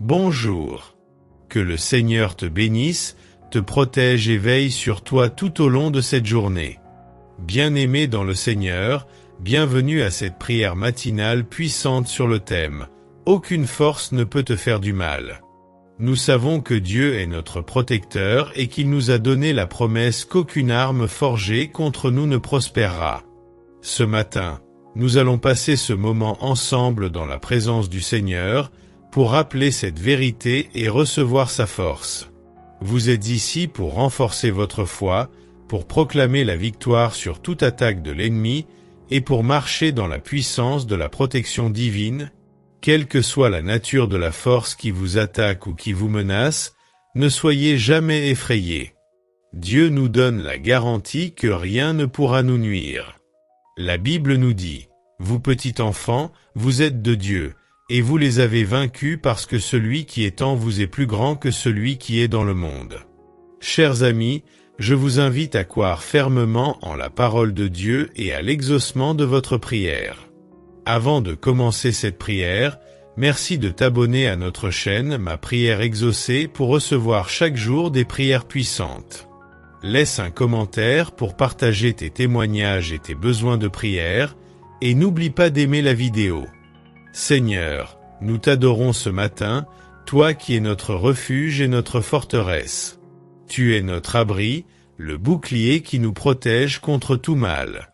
Bonjour. Que le Seigneur te bénisse, te protège et veille sur toi tout au long de cette journée. Bien-aimé dans le Seigneur, bienvenue à cette prière matinale puissante sur le thème « Aucune force ne peut te faire du mal ». Nous savons que Dieu est notre protecteur et qu'il nous a donné la promesse qu'aucune arme forgée contre nous ne prospérera. Ce matin, nous allons passer ce moment ensemble dans la présence du Seigneur pour rappeler cette vérité et recevoir sa force. Vous êtes ici pour renforcer votre foi, pour proclamer la victoire sur toute attaque de l'ennemi et pour marcher dans la puissance de la protection divine. Quelle que soit la nature de la force qui vous attaque ou qui vous menace, ne soyez jamais effrayés. Dieu nous donne la garantie que rien ne pourra nous nuire. La Bible nous dit, « Vous petits enfants, vous êtes de Dieu, et vous les avez vaincus parce que celui qui est en vous est plus grand que celui qui est dans le monde. » Chers amis, je vous invite à croire fermement en la parole de Dieu et à l'exaucement de votre prière. Avant de commencer cette prière, merci de t'abonner à notre chaîne Ma Prière Exaucée pour recevoir chaque jour des prières puissantes. Laisse un commentaire pour partager tes témoignages et tes besoins de prière, et n'oublie pas d'aimer la vidéo. Seigneur, nous t'adorons ce matin, toi qui es notre refuge et notre forteresse. Tu es notre abri, le bouclier qui nous protège contre tout mal.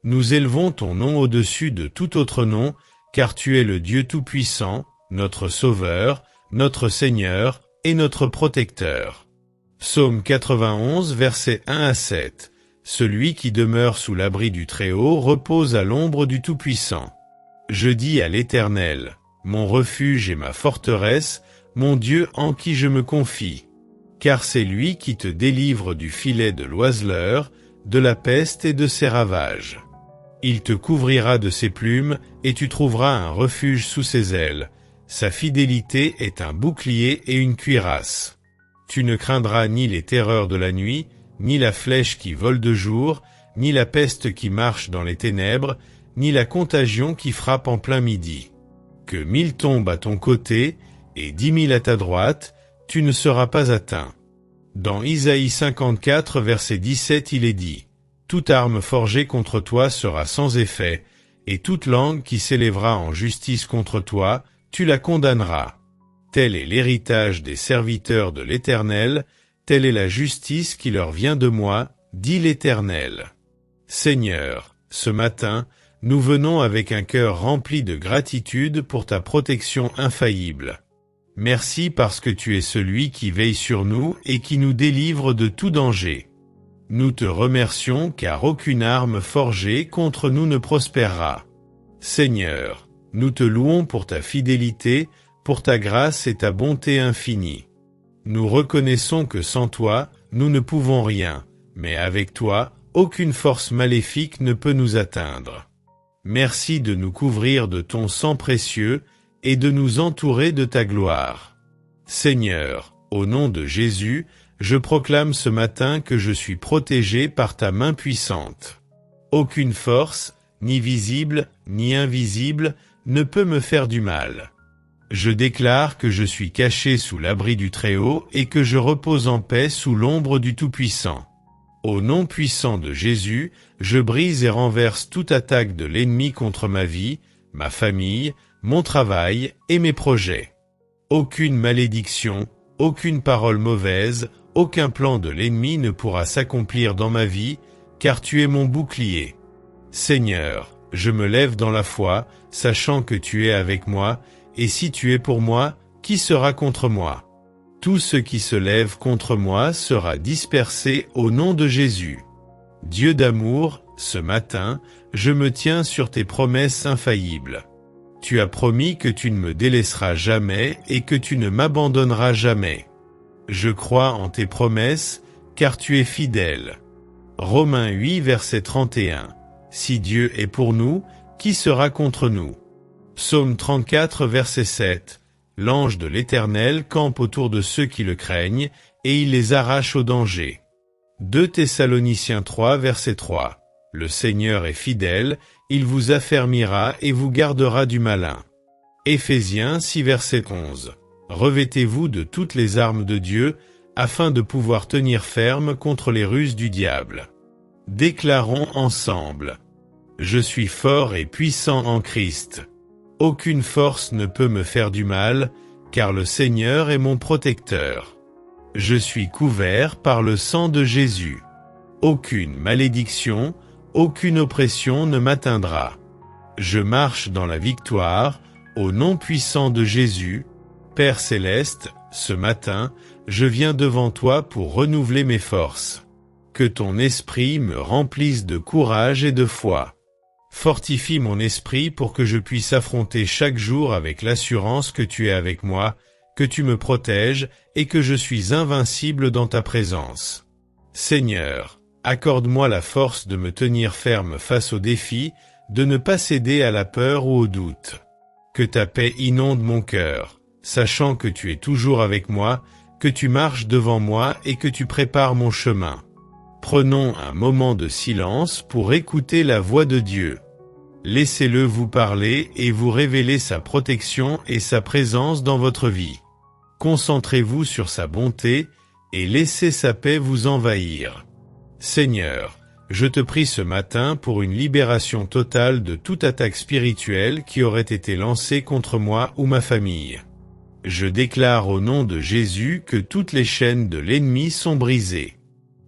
Nous élevons ton nom au-dessus de tout autre nom, car tu es le Dieu Tout-Puissant, notre Sauveur, notre Seigneur et notre Protecteur. Psaume 91, versets 1 à 7. Celui qui demeure sous l'abri du Très-Haut repose à l'ombre du Tout-Puissant. Je dis à l'Éternel, mon refuge et ma forteresse, mon Dieu en qui je me confie. Car c'est lui qui te délivre du filet de l'oiseleur, de la peste et de ses ravages. Il te couvrira de ses plumes, et tu trouveras un refuge sous ses ailes. Sa fidélité est un bouclier et une cuirasse. Tu ne craindras ni les terreurs de la nuit, ni la flèche qui vole de jour, ni la peste qui marche dans les ténèbres, ni la contagion qui frappe en plein midi. Que 1000 tombent à ton côté, et 10 000 à ta droite, tu ne seras pas atteint. Dans Isaïe 54, verset 17, il est dit, « Toute arme forgée contre toi sera sans effet, et toute langue qui s'élèvera en justice contre toi, tu la condamneras. Tel est l'héritage des serviteurs de l'Éternel, telle est la justice qui leur vient de moi, dit l'Éternel. » Seigneur, ce matin, nous venons avec un cœur rempli de gratitude pour ta protection infaillible. Merci parce que tu es celui qui veille sur nous et qui nous délivre de tout danger. Nous te remercions car aucune arme forgée contre nous ne prospérera. Seigneur, nous te louons pour ta fidélité, pour ta grâce et ta bonté infinie. Nous reconnaissons que sans toi, nous ne pouvons rien, mais avec toi, aucune force maléfique ne peut nous atteindre. Merci de nous couvrir de ton sang précieux et de nous entourer de ta gloire. Seigneur, au nom de Jésus, je proclame ce matin que je suis protégé par ta main puissante. Aucune force, ni visible, ni invisible, ne peut me faire du mal. Je déclare que je suis caché sous l'abri du Très-Haut et que je repose en paix sous l'ombre du Tout-Puissant. Au nom puissant de Jésus, je brise et renverse toute attaque de l'ennemi contre ma vie, ma famille, mon travail et mes projets. Aucune malédiction, aucune parole mauvaise, aucun plan de l'ennemi ne pourra s'accomplir dans ma vie, car tu es mon bouclier. Seigneur, je me lève dans la foi, sachant que tu es avec moi, et si tu es pour moi, qui sera contre moi? Tout ce qui se lève contre moi sera dispersé au nom de Jésus. Dieu d'amour, ce matin, je me tiens sur tes promesses infaillibles. Tu as promis que tu ne me délaisseras jamais et que tu ne m'abandonneras jamais. Je crois en tes promesses, car tu es fidèle. Romains 8, verset 31. Si Dieu est pour nous, qui sera contre nous? Psaume 34, verset 7. L'ange de l'Éternel campe autour de ceux qui le craignent, et il les arrache au danger. 2 Thessaloniciens 3, verset 3. Le Seigneur est fidèle, il vous affermira et vous gardera du malin. Éphésiens 6, verset 11. Revêtez-vous de toutes les armes de Dieu, afin de pouvoir tenir ferme contre les ruses du diable. Déclarons ensemble. Je suis fort et puissant en Christ. Aucune force ne peut me faire du mal, car le Seigneur est mon protecteur. Je suis couvert par le sang de Jésus. Aucune malédiction, aucune oppression ne m'atteindra. Je marche dans la victoire, au nom puissant de Jésus. Père céleste, ce matin, je viens devant toi pour renouveler mes forces. Que ton esprit me remplisse de courage et de foi. Fortifie mon esprit pour que je puisse affronter chaque jour avec l'assurance que tu es avec moi, que tu me protèges et que je suis invincible dans ta présence. Seigneur, accorde-moi la force de me tenir ferme face aux défis, de ne pas céder à la peur ou au doute. Que ta paix inonde mon cœur, sachant que tu es toujours avec moi, que tu marches devant moi et que tu prépares mon chemin. Prenons un moment de silence pour écouter la voix de Dieu. Laissez-le vous parler et vous révéler sa protection et sa présence dans votre vie. Concentrez-vous sur sa bonté et laissez sa paix vous envahir. Seigneur, je te prie ce matin pour une libération totale de toute attaque spirituelle qui aurait été lancée contre moi ou ma famille. Je déclare au nom de Jésus que toutes les chaînes de l'ennemi sont brisées.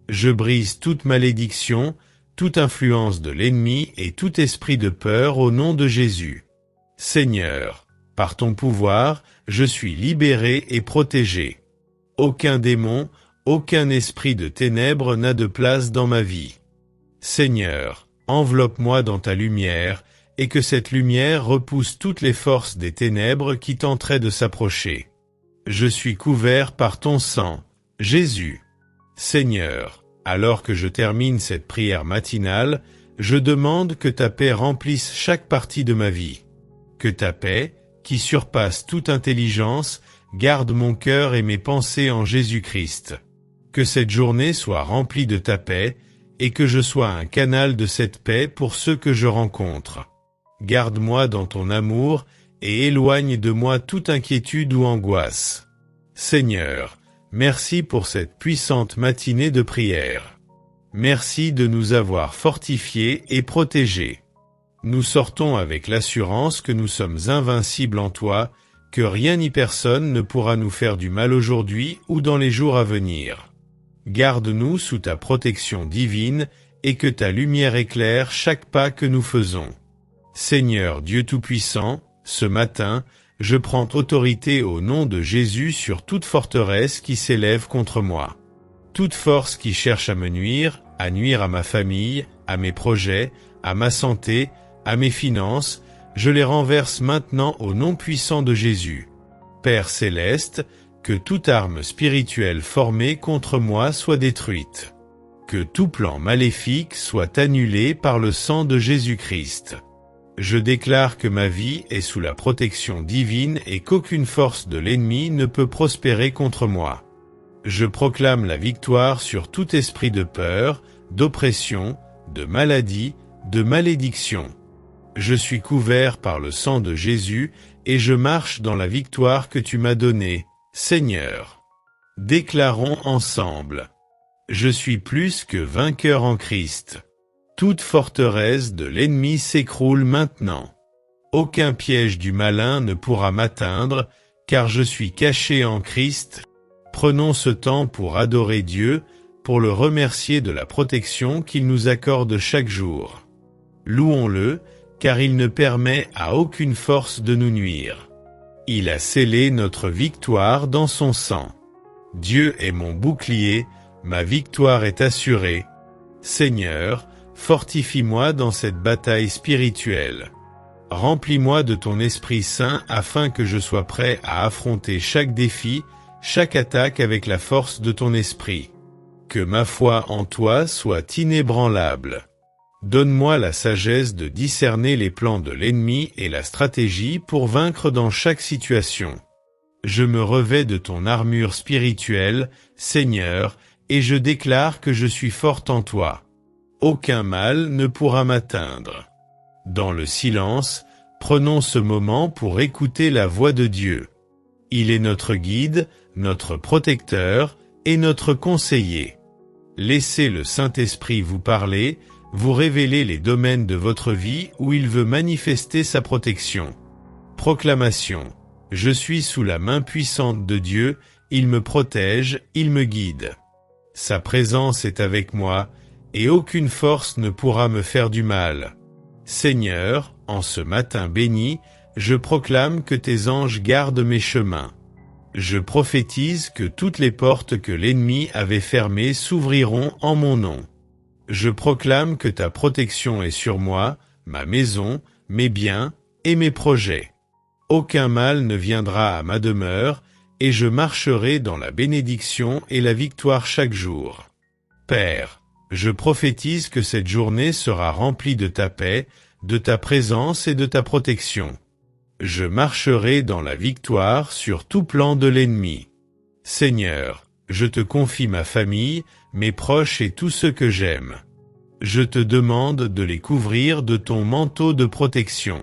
Je brise toute malédiction, toute influence de l'ennemi et tout esprit de peur au nom de Jésus. Seigneur, par ton pouvoir, je suis libéré et protégé. Aucun démon, aucun esprit de ténèbres n'a de place dans ma vie. Seigneur, enveloppe-moi dans ta lumière, et que cette lumière repousse toutes les forces des ténèbres qui tenteraient de s'approcher. Je suis couvert par ton sang, Jésus. Seigneur, alors que je termine cette prière matinale, je demande que ta paix remplisse chaque partie de ma vie. Que ta paix, qui surpasse toute intelligence, garde mon cœur et mes pensées en Jésus-Christ. Que cette journée soit remplie de ta paix, et que je sois un canal de cette paix pour ceux que je rencontre. Garde-moi dans ton amour, et éloigne de moi toute inquiétude ou angoisse. Seigneur, merci pour cette puissante matinée de prière. Merci de nous avoir fortifiés et protégés. Nous sortons avec l'assurance que nous sommes invincibles en toi, que rien ni personne ne pourra nous faire du mal aujourd'hui ou dans les jours à venir. Garde-nous sous ta protection divine et que ta lumière éclaire chaque pas que nous faisons. Seigneur Dieu Tout-Puissant, ce matin, je prends autorité au nom de Jésus sur toute forteresse qui s'élève contre moi. Toute force qui cherche à me nuire, à nuire à ma famille, à mes projets, à ma santé, à mes finances, je les renverse maintenant au nom puissant de Jésus. Père céleste, que toute arme spirituelle formée contre moi soit détruite. Que tout plan maléfique soit annulé par le sang de Jésus-Christ. Je déclare que ma vie est sous la protection divine et qu'aucune force de l'ennemi ne peut prospérer contre moi. Je proclame la victoire sur tout esprit de peur, d'oppression, de maladie, de malédiction. Je suis couvert par le sang de Jésus et je marche dans la victoire que tu m'as donnée, Seigneur. Déclarons ensemble. Je suis plus que vainqueur en Christ. Toute forteresse de l'ennemi s'écroule maintenant. Aucun piège du malin ne pourra m'atteindre, car je suis caché en Christ. Prenons ce temps pour adorer Dieu, pour le remercier de la protection qu'il nous accorde chaque jour. Louons-le, car il ne permet à aucune force de nous nuire. Il a scellé notre victoire dans son sang. Dieu est mon bouclier, ma victoire est assurée. Seigneur, fortifie-moi dans cette bataille spirituelle. Remplis-moi de ton Esprit Saint afin que je sois prêt à affronter chaque défi, chaque attaque avec la force de ton esprit. Que ma foi en toi soit inébranlable. Donne-moi la sagesse de discerner les plans de l'ennemi et la stratégie pour vaincre dans chaque situation. Je me revêts de ton armure spirituelle, Seigneur, et je déclare que je suis forte en toi. Aucun mal ne pourra m'atteindre. Dans le silence, prenons ce moment pour écouter la voix de Dieu. Il est notre guide, notre protecteur et notre conseiller. Laissez le Saint-Esprit vous parler, vous révéler les domaines de votre vie où il veut manifester sa protection. Proclamation. Je suis sous la main puissante de Dieu, il me protège, il me guide. Sa présence est avec moi, et aucune force ne pourra me faire du mal. Seigneur, en ce matin béni, je proclame que tes anges gardent mes chemins. Je prophétise que toutes les portes que l'ennemi avait fermées s'ouvriront en mon nom. Je proclame que ta protection est sur moi, ma maison, mes biens et mes projets. Aucun mal ne viendra à ma demeure, et je marcherai dans la bénédiction et la victoire chaque jour. Père, je prophétise que cette journée sera remplie de ta paix, de ta présence et de ta protection. Je marcherai dans la victoire sur tout plan de l'ennemi. Seigneur, je te confie ma famille, mes proches et tous ceux que j'aime. Je te demande de les couvrir de ton manteau de protection.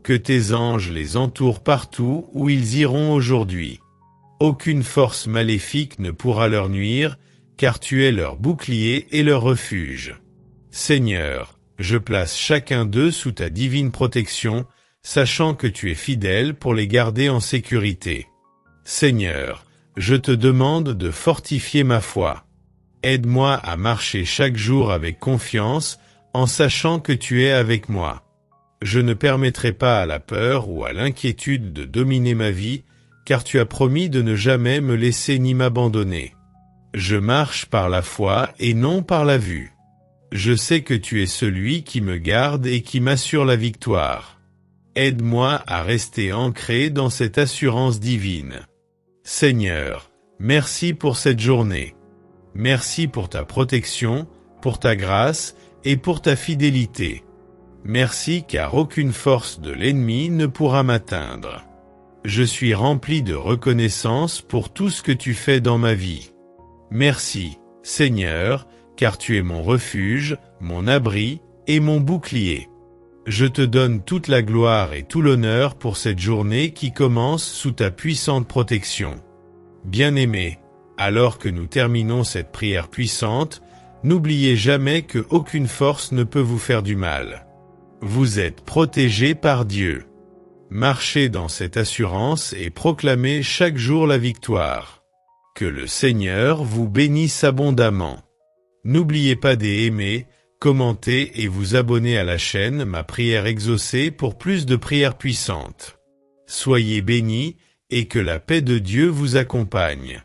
Que tes anges les entourent partout où ils iront aujourd'hui. Aucune force maléfique ne pourra leur nuire, car tu es leur bouclier et leur refuge. Seigneur, je place chacun d'eux sous ta divine protection, sachant que tu es fidèle pour les garder en sécurité. Seigneur, je te demande de fortifier ma foi. Aide-moi à marcher chaque jour avec confiance, en sachant que tu es avec moi. Je ne permettrai pas à la peur ou à l'inquiétude de dominer ma vie, car tu as promis de ne jamais me laisser ni m'abandonner. Je marche par la foi et non par la vue. Je sais que tu es celui qui me garde et qui m'assure la victoire. Aide-moi à rester ancré dans cette assurance divine. Seigneur, merci pour cette journée. Merci pour ta protection, pour ta grâce et pour ta fidélité. Merci car aucune force de l'ennemi ne pourra m'atteindre. Je suis rempli de reconnaissance pour tout ce que tu fais dans ma vie. Merci, Seigneur, car tu es mon refuge, mon abri et mon bouclier. Je te donne toute la gloire et tout l'honneur pour cette journée qui commence sous ta puissante protection. Bien-aimés, alors que nous terminons cette prière puissante, n'oubliez jamais que aucune force ne peut vous faire du mal. Vous êtes protégés par Dieu. Marchez dans cette assurance et proclamez chaque jour la victoire. Que le Seigneur vous bénisse abondamment. N'oubliez pas d'aimer, commenter et vous abonner à la chaîne Ma Prière Exaucée pour plus de prières puissantes. Soyez bénis et que la paix de Dieu vous accompagne.